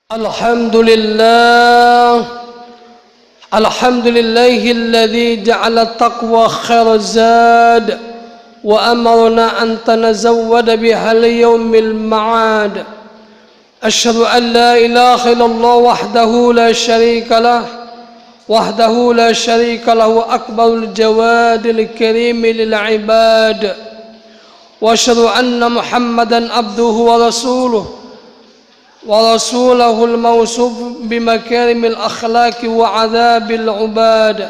الحمد لله الذي جعل التقوى خير الزاد وأمرنا أن نتزود بها ليوم المعاد. أشهد أن لا إله إلا الله وحده لا شريك له أكبر الجواد الكريم للعباد. وأشهد أن محمدا عبده ورسوله الموصوف بمكارم الأخلاق وعذاب العباد.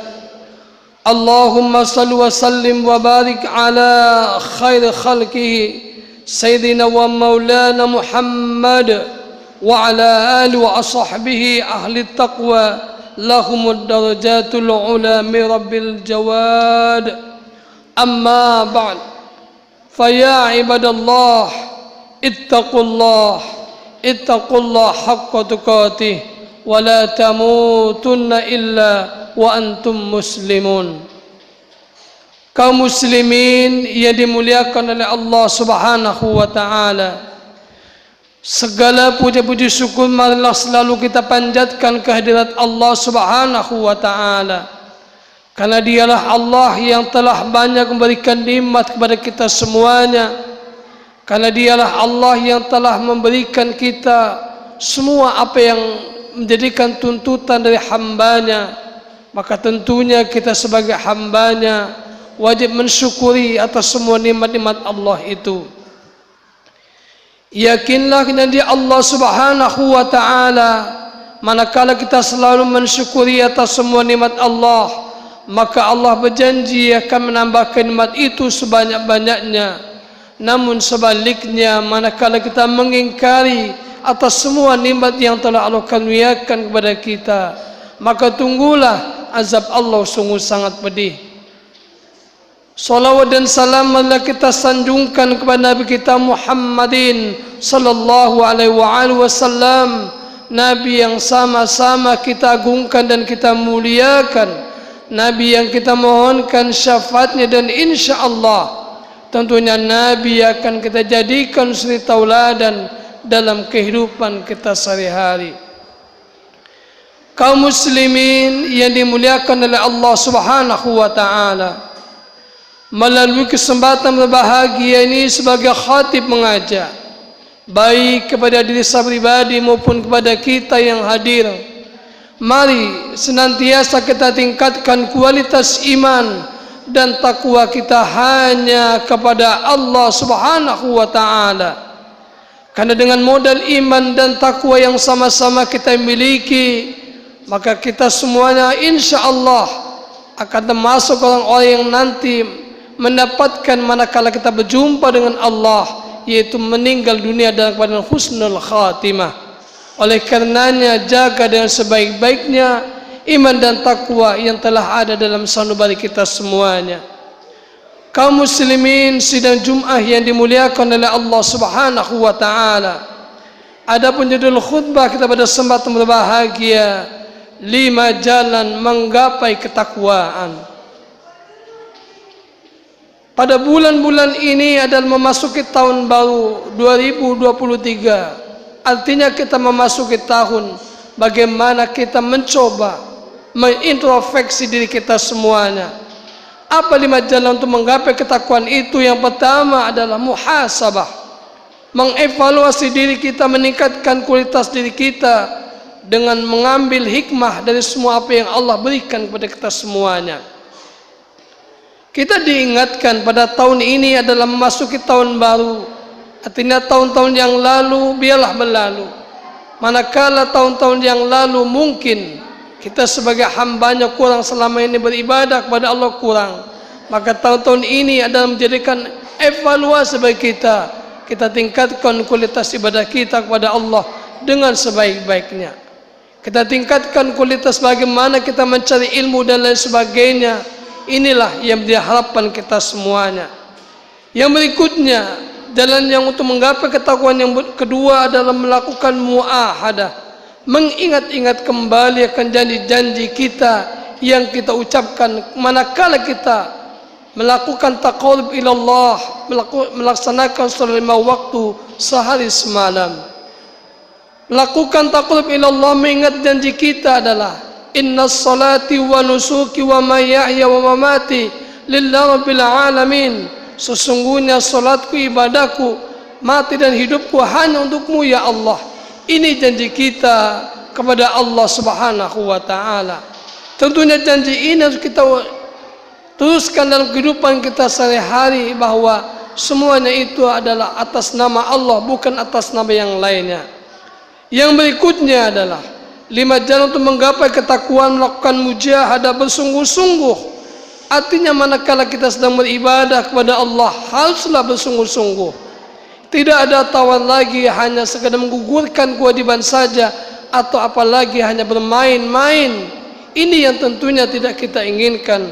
اللهم صل وسلم وبارك على خير خلقه سيدنا ومولانا محمد وعلى آله وصحبه أهل التقوى لهم الدرجات العلى من رب الجواد. أما بعد، فيا عباد الله اتقوا الله حق تقاته ولا تموتن إلا وأنتم مسلمون. Kaum muslimin yang dimuliakan oleh Allah Subhanahu wa taala, segala puji-puji syukur marilah selalu kita panjatkan kehadirat Allah Subhanahu wa taala, karena dialah Allah yang telah banyak memberikan nikmat kepada kita semuanya. Karena dialah Allah yang telah memberikan kita semua apa yang menjadikan tuntutan dari hambanya. Maka tentunya kita sebagai hambanya wajib mensyukuri atas semua nikmat-nikmat Allah itu. Yakinlah kepada Allah Subhanahu wa taala, manakala kita selalu mensyukuri atas semua nikmat Allah, maka Allah berjanji akan menambahkan nikmat itu sebanyak-banyaknya. Namun sebaliknya, manakala kita mengingkari atas semua nikmat yang telah Allah karuniakan kepada kita, maka tunggulah azab Allah sungguh sangat pedih. Salawat dan salam marilah kita sanjungkan kepada Nabi kita Muhammadin sallallahu alaihi wasallam, Nabi yang sama-sama kita agungkan dan kita muliakan, Nabi yang kita mohonkan syafaatnya, dan insya Allah tentunya Nabi akan kita jadikan suri tauladan dalam kehidupan kita sehari-hari. Kaum muslimin yang dimuliakan oleh Allah Subhanahu wa taala, melalui kesempatan berbahagia ini sebagai khatib mengajak baik kepada diri saya pribadi maupun kepada kita yang hadir, mari senantiasa kita tingkatkan kualitas iman dan takwa kita hanya kepada Allah Subhanahu wa taala. Karena dengan modal iman dan takwa yang sama-sama kita miliki, maka kita semuanya insya Allah akan termasuk orang-orang yang nanti mendapatkan manakala kita berjumpa dengan Allah, yaitu meninggal dunia dalam keadaan husnul khatimah. Oleh karenanya jaga dengan sebaik-baiknya iman dan takwa yang telah ada dalam sanubari kita semuanya. Kaum muslimin sidang Jumat yang dimuliakan oleh Allah Subhanahu wa taala, adapun judul khutbah kita pada kesempatan berbahagia, 5 jalan menggapai ketakwaan. Pada bulan-bulan ini adalah memasuki tahun baru 2023. Artinya kita memasuki tahun bagaimana kita mencoba mengintrospeksi diri kita semuanya. Apa 5 jalan untuk menggapai ketakwaan itu? Yang pertama adalah muhasabah, mengevaluasi diri kita, meningkatkan kualitas diri kita dengan mengambil hikmah dari semua apa yang Allah berikan kepada kita semuanya. Kita diingatkan pada tahun ini adalah memasuki tahun baru. Artinya tahun-tahun yang lalu biarlah berlalu. Manakala tahun-tahun yang lalu mungkin kita sebagai hambanya kurang selama ini beribadah kepada Allah kurang, maka tahun-tahun ini adalah menjadikan evaluasi bagi kita. Kita tingkatkan kualitas ibadah kita kepada Allah dengan sebaik-baiknya. Kita tingkatkan kualitas bagaimana kita mencari ilmu dan lain sebagainya. Inilah yang diharapkan kita semuanya. Yang berikutnya, jalan yang untuk menggapai ketakwaan yang kedua adalah melakukan muahadah, mengingat-ingat kembali akan janji-janji kita yang kita ucapkan manakala kita melakukan taqarrub ila Allah, melaksanakan salat 5 waktu sehari semalam. Melakukan taqarrub ilallah, mengingat janji kita adalah innas salati wa nusuki wa mahyaya wa mamati lillahi rabbil alamin. Sesungguhnya salatku, ibadahku, mati dan hidupku hanya untukmu ya Allah. Ini janji kita kepada Allah Subhanahu wa taala. Tentunya janji ini harus kita teruskan dalam kehidupan kita sehari-hari, bahwa semuanya itu adalah atas nama Allah, bukan atas nama yang lainnya. Yang berikutnya adalah 5 jalan untuk menggapai ketakwaan, melakukan mujahadah bersungguh-sungguh. Artinya manakala kita sedang beribadah kepada Allah, haruslah bersungguh-sungguh. Tidak ada tawar lagi hanya sekadar menggugurkan kewajiban saja, atau apalagi hanya bermain-main. Ini yang tentunya tidak kita inginkan.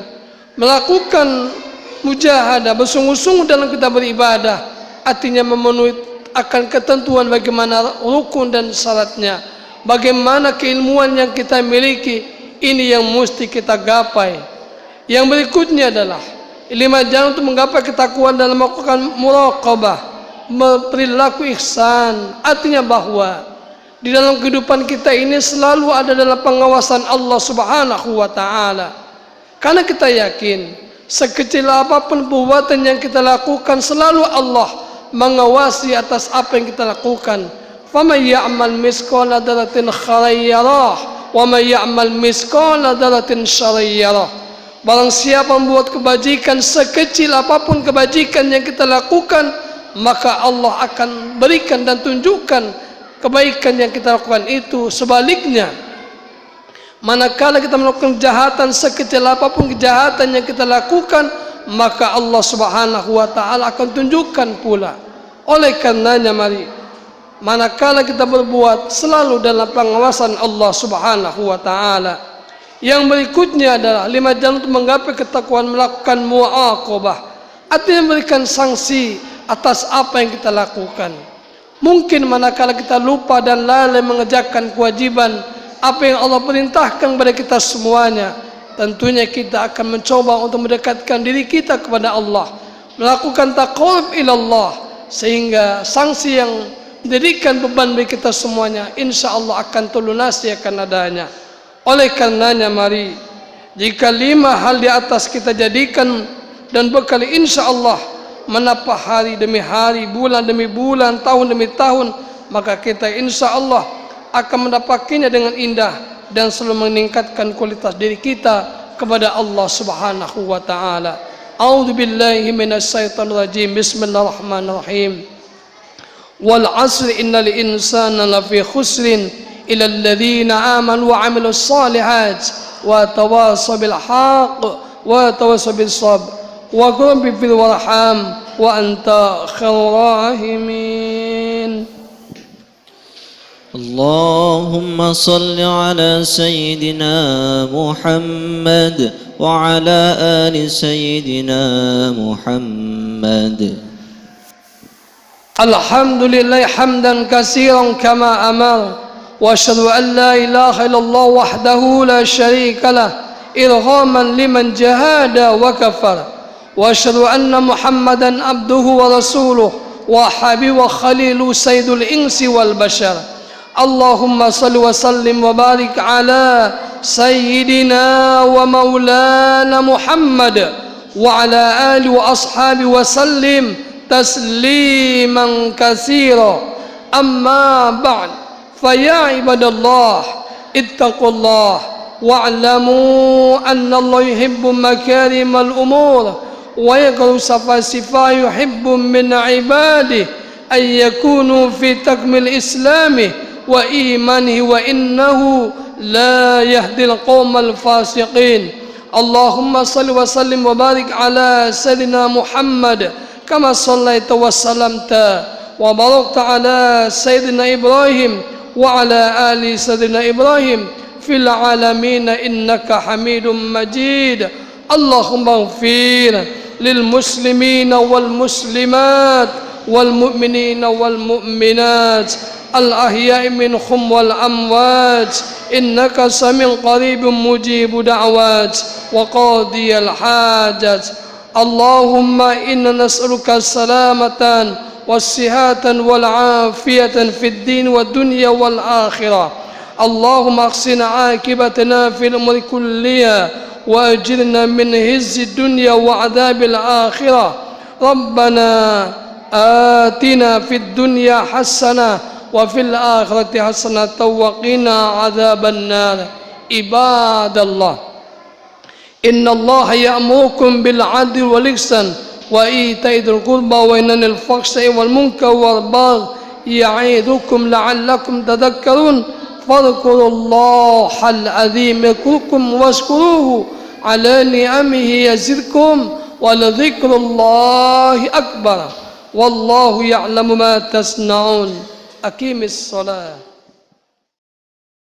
Melakukan mujahadah bersungguh-sungguh dalam kita beribadah, artinya memenuhi akan ketentuan bagaimana rukun dan syaratnya, bagaimana keilmuan yang kita miliki. Ini yang mesti kita gapai. Yang berikutnya adalah 5 jalan untuk menggapai ketakwaan dalam melakukan muraqabah, perilaku ihsan. Artinya bahwa di dalam kehidupan kita ini selalu ada dalam pengawasan Allah Subhanahu wa taala. Karena kita yakin sekecil apapun perbuatan yang kita lakukan, selalu Allah mengawasi atas apa yang kita lakukan. Faman ya'mal misqala dzarratin khairan yarah wa man ya'mal misqala dzarratin syarran yarah. Barang siapa membuat kebajikan, sekecil apapun kebajikan yang kita lakukan, maka Allah akan berikan dan tunjukkan kebaikan yang kita lakukan itu. Sebaliknya, manakala kita melakukan kejahatan, sekecil apapun kejahatan yang kita lakukan, maka Allah Subhanahu wa taala akan tunjukkan pula. Oleh karenanya, mari manakala kita berbuat, selalu dalam pengawasan Allah Subhanahu wa taala. Yang berikutnya adalah 5 jalan untuk menggapai ketakwaan, melakukan muaqabah, artinya memberikan sanksi atas apa yang kita lakukan. Mungkin manakala kita lupa dan lalai mengerjakan kewajiban apa yang Allah perintahkan kepada kita semuanya, tentunya kita akan mencoba untuk mendekatkan diri kita kepada Allah, melakukan taqarrub ilallah, sehingga sanksi yang diberikan beban bagi kita semuanya insya Allah akan terlunasi akan adanya. Oleh karenanya, mari jika 5 hal di atas kita jadikan dan bekal, insya Allah menapa hari demi hari, bulan demi bulan, tahun demi tahun, maka kita insya Allah akan mendapatkannya dengan indah dan selalu meningkatkan kualitas diri kita kepada Allah Subhanahu wa taala. A'udzu billahi minasyaitonir rajim. Bismillahirrahmanirrahim. Wal 'asri innal insana lafi khusrin illa alladziina aamanu wa 'amilus shalihat wa tawassaw bil haqq wa tawassaw bis sabr wa qul bil warham wa anta khairur rahimin. اللهم صل على سيدنا محمد وعلى آل سيدنا محمد. الحمد لله حمدا كثيرا كما أمر، وأشهد أن لا إله إلا الله وحده لا شريك له إرغاما لمن جهاد وكفر، وأشهد أن محمدا عبده ورسوله وحبيب وخليل سيد الإنس والبشر. اللهم صل وسلم وبارك على سيدنا ومولانا محمد وعلى آله وأصحابه وسلم تسليما كثيرا. أما بعد، فيا عباد الله اتقوا الله واعلموا أن الله يحب مكارم الأمور ويكره سفاسفة، يحب من عباده أن يكونوا في تكميل إسلامه وإيمانه وإنه لا يهدي القوم الفاسقين. اللهم صل وسلم وبارك على سيدنا محمد كما صليت وسلمت وباركت على سيدنا إبراهيم وعلى آل سيدنا إبراهيم في العالمين إنك حميد مجيد. اللهم اغفر للمسلمين والمسلمات والمؤمنين والمؤمنات الأحياء منهم والأموات إنك سميع قريب مجيب دعوات وقاضي الحاجات. اللهم إنا نسألك السلامة والصحة والعافية في الدين والدنيا والآخرة. اللهم أحسن عاقبتنا في الأمور كلها وأجرنا من خزي الدنيا وعذاب الآخرة. ربنا آتنا في الدنيا حسنة وفي الآخرة حسنة وقنا عذاب النار. عباد الله، إن الله يأمركم بالعدل والإحسان وإيتاء ذي القربى وينهى عن الفحشاء والمنكر والبغي يعظكم لعلكم تذكرون. فاذكروا الله العظيم يذكركم واشكروه على نعمه يزدكم ولذكر الله أكبر والله يعلم ما تصنعون. أقيم الصلاة.